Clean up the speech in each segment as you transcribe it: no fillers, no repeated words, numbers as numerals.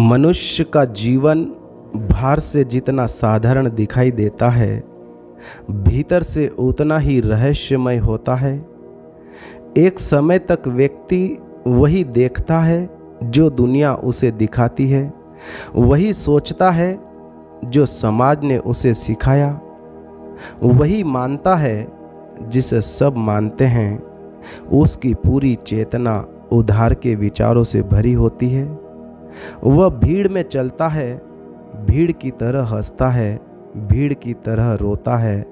मनुष्य का जीवन बाहर से जितना साधारण दिखाई देता है, भीतर से उतना ही रहस्यमय होता है। एक समय तक व्यक्ति वही देखता है जो दुनिया उसे दिखाती है, वही सोचता है जो समाज ने उसे सिखाया, वही मानता है जिसे सब मानते हैं। उसकी पूरी चेतना उधार के विचारों से भरी होती है। वह भीड़ में चलता है, भीड़ की तरह हंसता है, भीड़ की तरह रोता है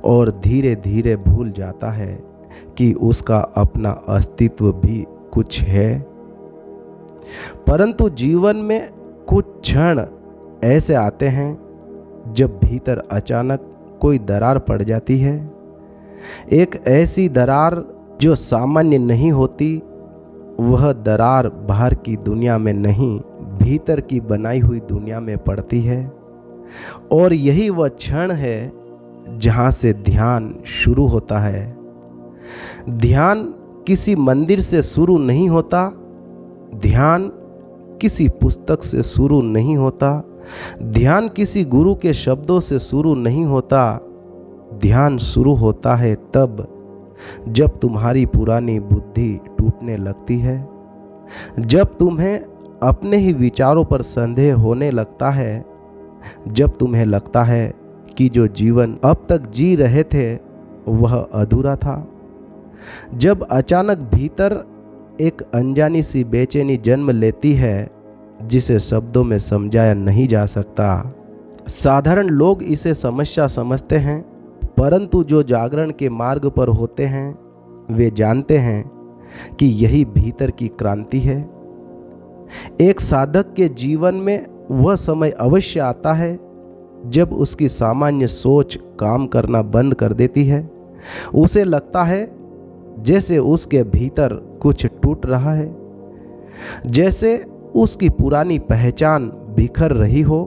और धीरे धीरे भूल जाता है कि उसका अपना अस्तित्व भी कुछ है। परंतु जीवन में कुछ क्षण ऐसे आते हैं जब भीतर अचानक कोई दरार पड़ जाती है। एक ऐसी दरार जो सामान्य नहीं होती। वह दरार बाहर की दुनिया में नहीं, भीतर की बनाई हुई दुनिया में पड़ती है। और यही वह क्षण है जहाँ से ध्यान शुरू होता है। ध्यान किसी मंदिर से शुरू नहीं होता, ध्यान किसी पुस्तक से शुरू नहीं होता, ध्यान किसी गुरु के शब्दों से शुरू नहीं होता। ध्यान शुरू होता है तब जब तुम्हारी पुरानी बुद्धि टूटने लगती है, जब तुम्हें अपने ही विचारों पर संदेह होने लगता है, जब तुम्हें लगता है कि जो जीवन अब तक जी रहे थे वह अधूरा था, जब अचानक भीतर एक अनजानी सी बेचैनी जन्म लेती है जिसे शब्दों में समझाया नहीं जा सकता। साधारण लोग इसे समस्या समझते हैं, परंतु जो जागरण के मार्ग पर होते हैं वे जानते हैं कि यही भीतर की क्रांति है। एक साधक के जीवन में वह समय अवश्य आता है जब उसकी सामान्य सोच काम करना बंद कर देती है। उसे लगता है जैसे उसके भीतर कुछ टूट रहा है, जैसे उसकी पुरानी पहचान बिखर रही हो।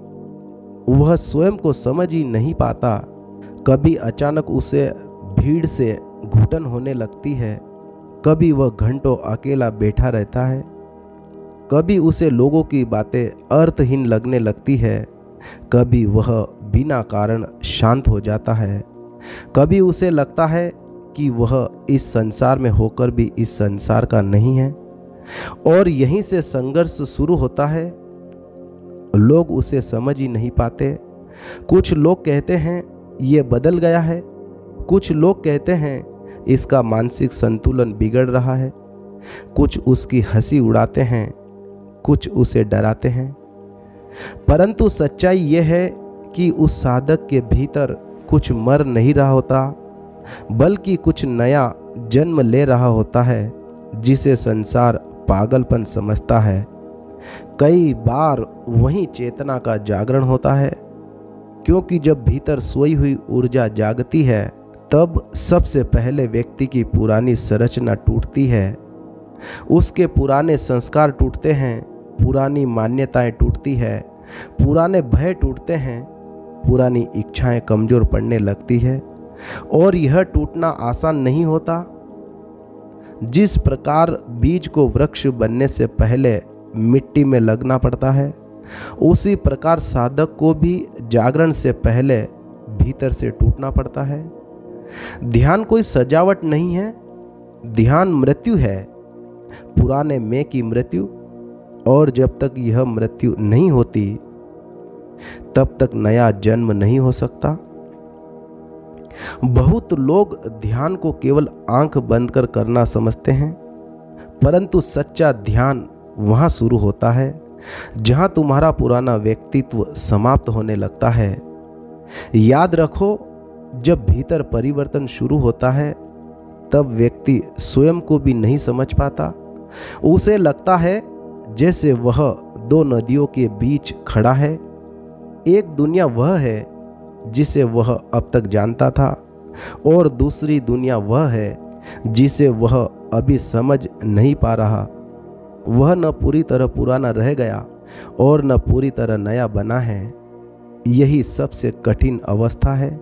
वह स्वयं को समझ ही नहीं पाता। कभी अचानक उसे भीड़ से घुटन होने लगती है, कभी वह घंटों अकेला बैठा रहता है, कभी उसे लोगों की बातें अर्थहीन लगने लगती है, कभी वह बिना कारण शांत हो जाता है, कभी उसे लगता है कि वह इस संसार में होकर भी इस संसार का नहीं है। और यहीं से संघर्ष शुरू होता है। लोग उसे समझ ही नहीं पाते। कुछ लोग कहते हैं ये बदल गया है, कुछ लोग कहते हैं इसका मानसिक संतुलन बिगड़ रहा है, कुछ उसकी हंसी उड़ाते हैं, कुछ उसे डराते हैं। परंतु सच्चाई यह है कि उस साधक के भीतर कुछ मर नहीं रहा होता, बल्कि कुछ नया जन्म ले रहा होता है जिसे संसार पागलपन समझता है। कई बार वही चेतना का जागरण होता है, क्योंकि जब भीतर सोई हुई ऊर्जा जागती है तब सबसे पहले व्यक्ति की पुरानी संरचना टूटती है, उसके पुराने संस्कार टूटते हैं, पुरानी मान्यताएं टूटती है, पुराने भय टूटते हैं, पुरानी इच्छाएं कमजोर पड़ने लगती है। और यह टूटना आसान नहीं होता। जिस प्रकार बीज को वृक्ष बनने से पहले मिट्टी में लगना पड़ता है, उसी प्रकार साधक को भी जागरण से पहले भीतर से टूटना पड़ता है। ध्यान कोई सजावट नहीं है, ध्यान मृत्यु है, पुराने मैं की मृत्यु। और जब तक यह मृत्यु नहीं होती तब तक नया जन्म नहीं हो सकता। बहुत लोग ध्यान को केवल आंख बंद कर करना समझते हैं, परंतु सच्चा ध्यान वहां शुरू होता है जहां तुम्हारा पुराना व्यक्तित्व समाप्त होने लगता है। याद रखो, जब भीतर परिवर्तन शुरू होता है तब व्यक्ति स्वयं को भी नहीं समझ पाता। उसे लगता है जैसे वह दो नदियों के बीच खड़ा है। एक दुनिया वह है जिसे वह अब तक जानता था और दूसरी दुनिया वह है जिसे वह अभी समझ नहीं पा रहा। वह न पूरी तरह पुराना रह गया और न पूरी तरह नया बना है। यही सबसे कठिन अवस्था है।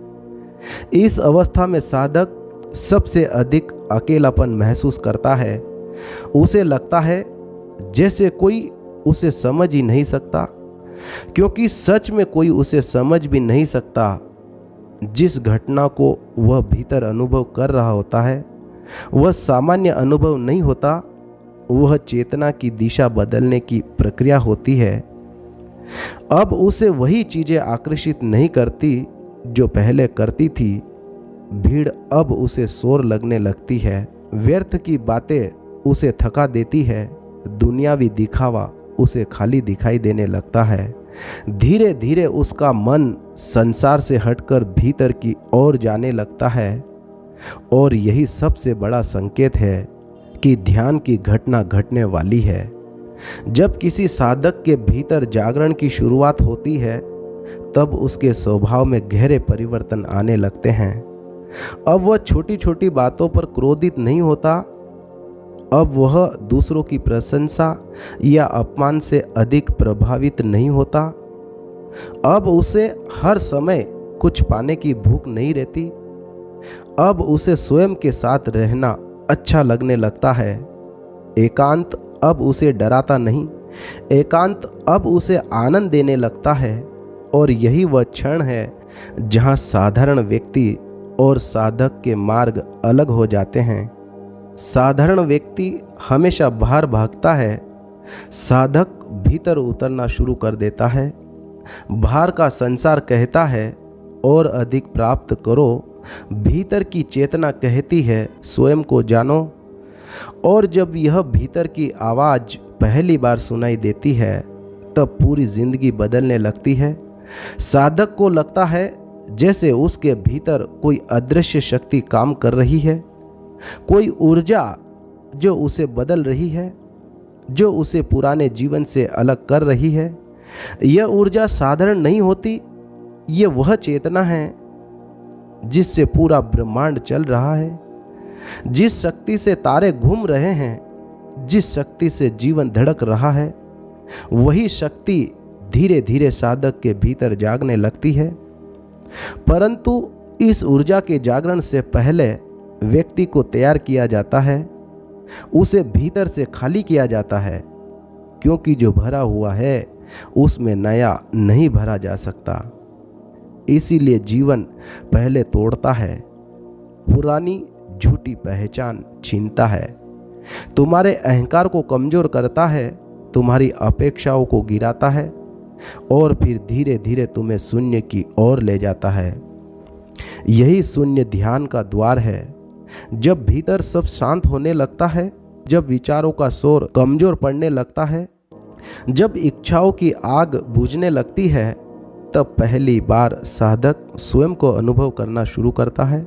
इस अवस्था में साधक सबसे अधिक अकेलापन महसूस करता है। उसे लगता है जैसे कोई उसे समझ ही नहीं सकता, क्योंकि सच में कोई उसे समझ भी नहीं सकता। जिस घटना को वह भीतर अनुभव कर रहा होता है वह सामान्य अनुभव नहीं होता, वह चेतना की दिशा बदलने की प्रक्रिया होती है। अब उसे वही चीजें आकर्षित नहीं करती जो पहले करती थी। भीड़ अब उसे शोर लगने लगती है, व्यर्थ की बातें उसे थका देती है, दुनियावी दिखावा उसे खाली दिखाई देने लगता है। धीरे धीरे उसका मन संसार से हटकर भीतर की ओर जाने लगता है, और यही सबसे बड़ा संकेत है कि ध्यान की घटना घटने वाली है। जब किसी साधक के भीतर जागरण की शुरुआत होती है तब उसके स्वभाव में गहरे परिवर्तन आने लगते हैं। अब वह छोटी छोटी बातों पर क्रोधित नहीं होता, अब वह दूसरों की प्रशंसा या अपमान से अधिक प्रभावित नहीं होता। अब उसे हर समय कुछ पाने की भूख नहीं रहती। अब उसे स्वयं के साथ रहना अच्छा लगने लगता है। एकांत अब उसे डराता नहीं, एकांत अब उसे आनंद देने लगता है। और यही वह क्षण है जहाँ साधारण व्यक्ति और साधक के मार्ग अलग हो जाते हैं। साधारण व्यक्ति हमेशा बाहर भागता है, साधक भीतर उतरना शुरू कर देता है। बाहर का संसार कहता है और अधिक प्राप्त करो, भीतर की चेतना कहती है स्वयं को जानो। और जब यह भीतर की आवाज़ पहली बार सुनाई देती है तब पूरी जिंदगी बदलने लगती है। साधक को लगता है जैसे उसके भीतर कोई अदृश्य शक्ति काम कर रही है, कोई ऊर्जा जो उसे बदल रही है, जो उसे पुराने जीवन से अलग कर रही है। यह ऊर्जा साधारण नहीं होती, यह वह चेतना है जिससे पूरा ब्रह्मांड चल रहा है, जिस शक्ति से तारे घूम रहे हैं, जिस शक्ति से जीवन धड़क रहा है। वही शक्ति धीरे धीरे साधक के भीतर जागने लगती है। परंतु इस ऊर्जा के जागरण से पहले व्यक्ति को तैयार किया जाता है, उसे भीतर से खाली किया जाता है, क्योंकि जो भरा हुआ है उसमें नया नहीं भरा जा सकता। इसीलिए जीवन पहले तोड़ता है, पुरानी झूठी पहचान छीनता है, तुम्हारे अहंकार को कमजोर करता है, तुम्हारी अपेक्षाओं को गिराता है और फिर धीरे धीरे तुम्हें शून्य की ओर ले जाता है। यही शून्य ध्यान का द्वार है। जब भीतर सब शांत होने लगता है, जब विचारों का शोर कमजोर पड़ने लगता है, जब इच्छाओं की आग बुझने लगती है, तब पहली बार साधक स्वयं को अनुभव करना शुरू करता है।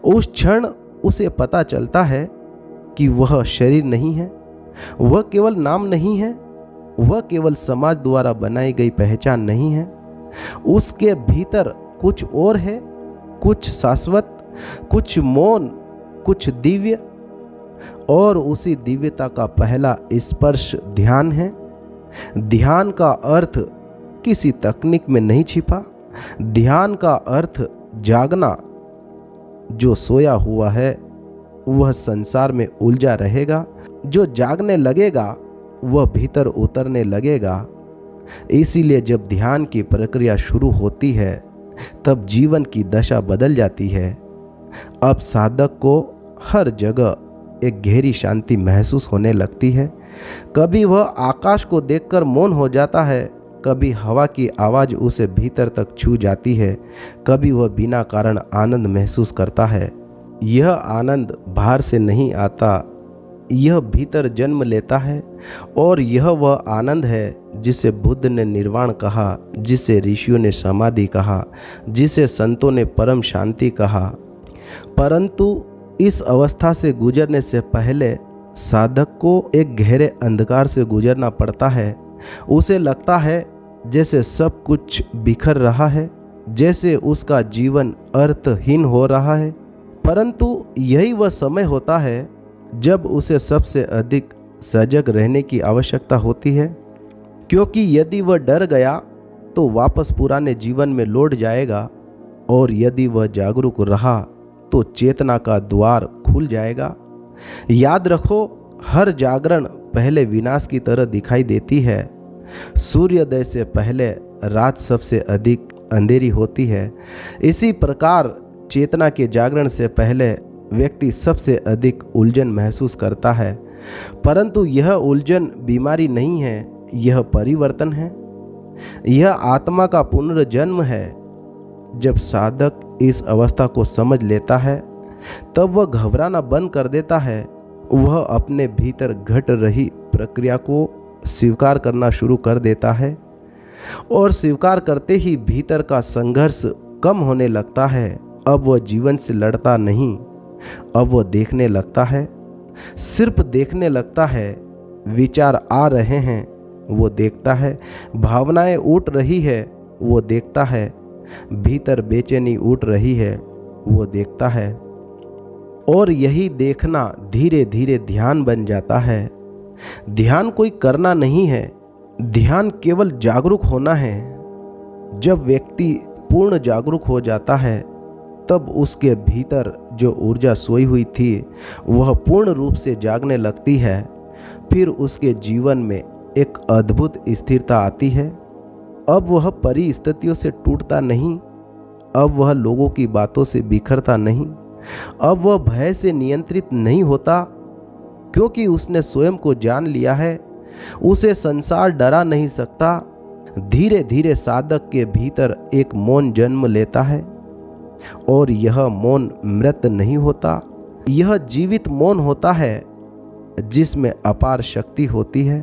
उस क्षण उसे पता चलता है कि वह शरीर नहीं है, वह केवल नाम नहीं है, वह केवल समाज द्वारा बनाई गई पहचान नहीं है। उसके भीतर कुछ और है, कुछ शाश्वत, कुछ मौन, कुछ दिव्य। और उसी दिव्यता का पहला स्पर्श ध्यान है। ध्यान का अर्थ किसी तकनीक में नहीं छिपा, ध्यान का अर्थ जागना। जो सोया हुआ है वह संसार में उलझा रहेगा, जो जागने लगेगा वह भीतर उतरने लगेगा। इसीलिए जब ध्यान की प्रक्रिया शुरू होती है तब जीवन की दशा बदल जाती है। अब साधक को हर जगह एक गहरी शांति महसूस होने लगती है। कभी वह आकाश को देखकर मौन हो जाता है, कभी हवा की आवाज़ उसे भीतर तक छू जाती है, कभी वह बिना कारण आनंद महसूस करता है। यह आनंद बाहर से नहीं आता, यह भीतर जन्म लेता है। और यह वह आनंद है जिसे बुद्ध ने निर्वाण कहा, जिसे ऋषियों ने समाधि कहा, जिसे संतों ने परम शांति कहा। परंतु इस अवस्था से गुजरने से पहले साधक को एक गहरे अंधकार से गुजरना पड़ता है। उसे लगता है जैसे सब कुछ बिखर रहा है, जैसे उसका जीवन अर्थहीन हो रहा है। परंतु यही वह समय होता है जब उसे सबसे अधिक सजग रहने की आवश्यकता होती है, क्योंकि यदि वह डर गया तो वापस पुराने जीवन में लौट जाएगा, और यदि वह जागरूक रहा तो चेतना का द्वार खुल जाएगा। याद रखो, हर जागरण पहले विनाश की तरह दिखाई देती है, सूर्योदय से पहले रात सबसे अधिक अंधेरी होती है, इसी प्रकार चेतना के जागरण से पहले व्यक्ति सबसे अधिक उलझन महसूस करता है। परंतु यह उलझन बीमारी नहीं है, यह परिवर्तन है, यह आत्मा का पुनर्जन्म है। जब साधक इस अवस्था को समझ लेता है तब वह घबराना बंद कर देता है। वह अपने भीतर घट रही प्रक्रिया को स्वीकार करना शुरू कर देता है और स्वीकार करते ही भीतर का संघर्ष कम होने लगता है। अब वह जीवन से लड़ता नहीं, अब वह देखने लगता है, सिर्फ देखने लगता है। विचार आ रहे हैं, वो देखता है, भावनाएं उठ रही है, वो देखता है, भीतर बेचैनी उठ रही है, वो देखता है। और यही देखना धीरे धीरे ध्यान बन जाता है। ध्यान कोई करना नहीं है, ध्यान केवल जागरूक होना है। जब व्यक्ति पूर्ण जागरूक हो जाता है तब उसके भीतर जो ऊर्जा सोई हुई थी वह पूर्ण रूप से जागने लगती है। फिर उसके जीवन में एक अद्भुत स्थिरता आती है। अब वह परिस्थितियों से टूटता नहीं, अब वह लोगों की बातों से बिखरता नहीं, अब वह भय से नियंत्रित नहीं होता, क्योंकि उसने स्वयं को जान लिया है। उसे संसार डरा नहीं सकता। धीरे धीरे साधक के भीतर एक मौन जन्म लेता है और यह मौन मृत नहीं होता, यह जीवित मौन होता है जिसमें अपार शक्ति होती है।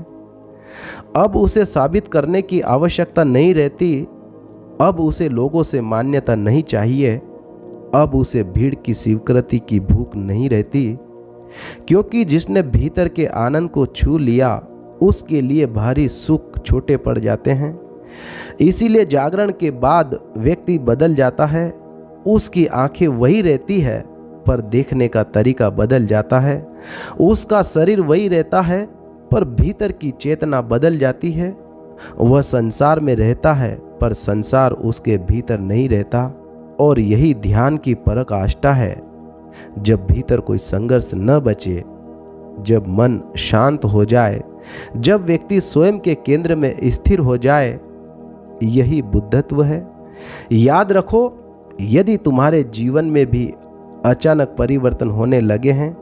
अब उसे साबित करने की आवश्यकता नहीं रहती, अब उसे लोगों से मान्यता नहीं चाहिए, अब उसे भीड़ की स्वीकृति की भूख नहीं रहती, क्योंकि जिसने भीतर के आनंद को छू लिया उसके लिए भारी सुख छोटे पड़ जाते हैं। इसीलिए जागरण के बाद व्यक्ति बदल जाता है। उसकी आंखें वही रहती है पर देखने का तरीका बदल जाता है। उसका शरीर वही रहता है पर भीतर की चेतना बदल जाती है। वह संसार में रहता है पर संसार उसके भीतर नहीं रहता। और यही ध्यान की पराकाष्ठा है। जब भीतर कोई संघर्ष न बचे, जब मन शांत हो जाए, जब व्यक्ति स्वयं के केंद्र में स्थिर हो जाए, यही बुद्धत्व है। याद रखो, यदि तुम्हारे जीवन में भी अचानक परिवर्तन होने लगे हैं,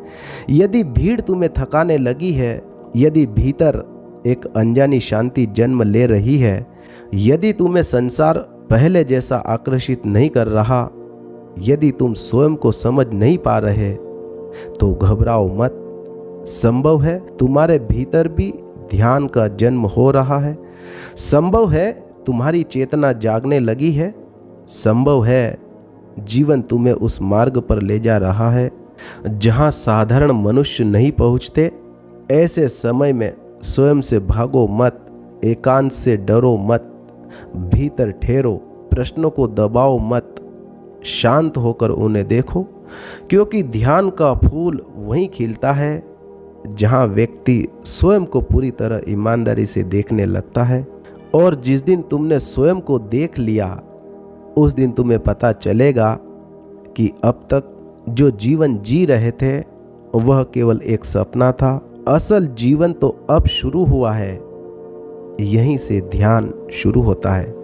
यदि भीड़ तुम्हें थकाने लगी है, यदि भीतर एक अनजानी शांति जन्म ले रही है, यदि तुम्हें संसार पहले जैसा आकर्षित नहीं कर रहा, यदि तुम स्वयं को समझ नहीं पा रहे, तो घबराओ मत। संभव है तुम्हारे भीतर भी ध्यान का जन्म हो रहा है। संभव है तुम्हारी चेतना जागने लगी है। संभव है जीवन तुम्हें उस मार्ग पर ले जा रहा है जहां साधारण मनुष्य नहीं पहुंचते। ऐसे समय में स्वयं से भागो मत, एकांत से डरो मत, भीतर ठहरो, प्रश्नों को दबाओ मत, शांत होकर उन्हें देखो, क्योंकि ध्यान का फूल वहीं खिलता है जहां व्यक्ति स्वयं को पूरी तरह ईमानदारी से देखने लगता है। और जिस दिन तुमने स्वयं को देख लिया, उस दिन तुम्हें पता चलेगा कि अब तक जो जीवन जी रहे थे वह केवल एक सपना था। असल जीवन तो अब शुरू हुआ है। यहीं से ध्यान शुरू होता है।